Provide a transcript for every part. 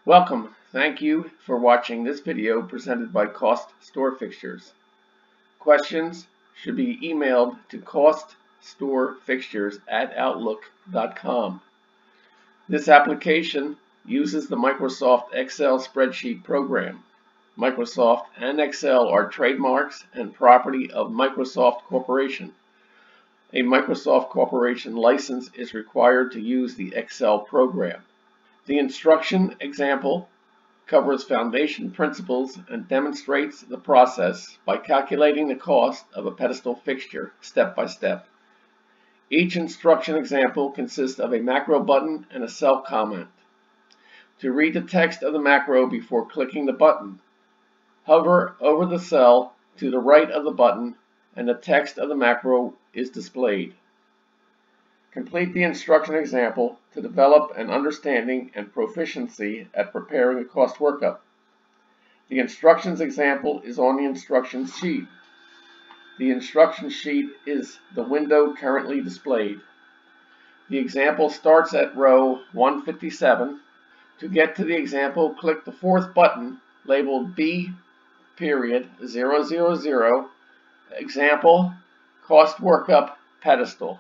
Welcome. Thank you for watching this video presented by CostStoreFixtures. Questions should be emailed to CostStoreFixtures@outlook.com. This application uses the Microsoft Excel spreadsheet program. Microsoft and Excel are trademarks and property of Microsoft Corporation. A Microsoft Corporation license is required to use the Excel program. The instruction example covers foundation principles and demonstrates the process by calculating the cost of a pedestal fixture step by step. Each instruction example consists of a macro button and a cell comment. To read the text of the macro before clicking the button, hover over the cell to the right of the button and the text of the macro is displayed. Complete the instruction example to develop an understanding and proficiency at preparing a cost workup. The instructions example is on the instructions sheet. The instruction sheet is the window currently displayed. The example starts at row 157. To get to the example, click the fourth button labeled B.000 Example Cost Workup Pedestal.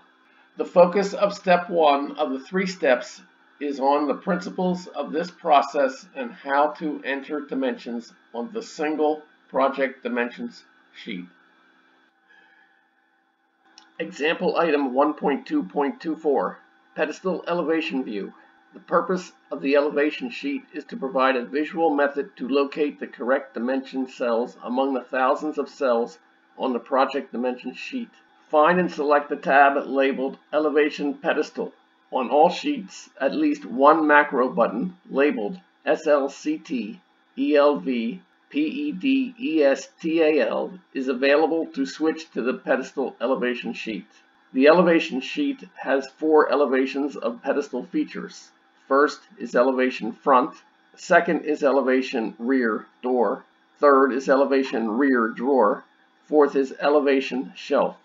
The focus of step 1 of the 3 steps is on the principles of this process and how to enter dimensions on the single project dimensions sheet. Example item 1.2.24, Pedestal Elevation View. The purpose of the elevation sheet is to provide a visual method to locate the correct dimension cells among the thousands of cells on the project dimension sheet. Find and select the tab labeled Elevation Pedestal. On all sheets, at least one macro button labeled SLCT ELV PEDESTAL is available to switch to the pedestal elevation sheet. The elevation sheet has 4 elevations of pedestal features. First is elevation front, second is elevation rear door, third is elevation rear drawer, fourth is elevation shelf.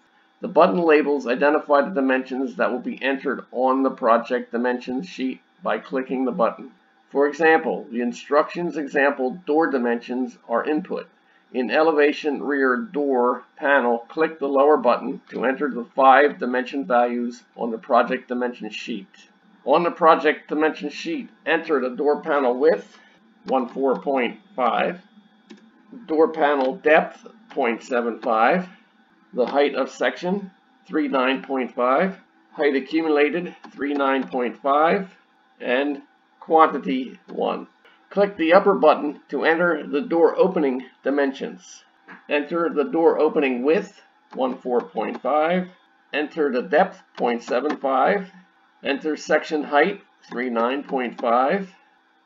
The button labels identify the dimensions that will be entered on the project dimensions sheet by clicking the button. For example, the instructions example door dimensions are input. In elevation rear door panel, click the lower button to enter the 5 dimension values on the project dimension sheet. On the project dimension sheet, enter the door panel width 14.5, door panel depth 0.75, the height of section 39.5, height accumulated 39.5, and quantity 1. Click the upper button to enter the door opening dimensions. Enter the door opening width 14.5, enter the depth 0.75, enter section height 39.5,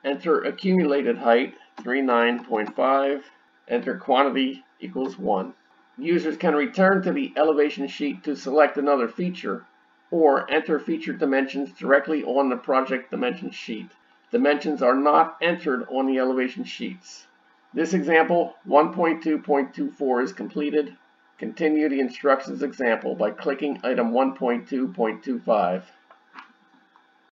enter accumulated height 39.5, enter quantity equals 1. Users can return to the elevation sheet to select another feature or enter feature dimensions directly on the project dimension sheet. Dimensions are not entered on the elevation sheets. This example 1.2.24 is completed. Continue the instructions example by clicking item 1.2.25.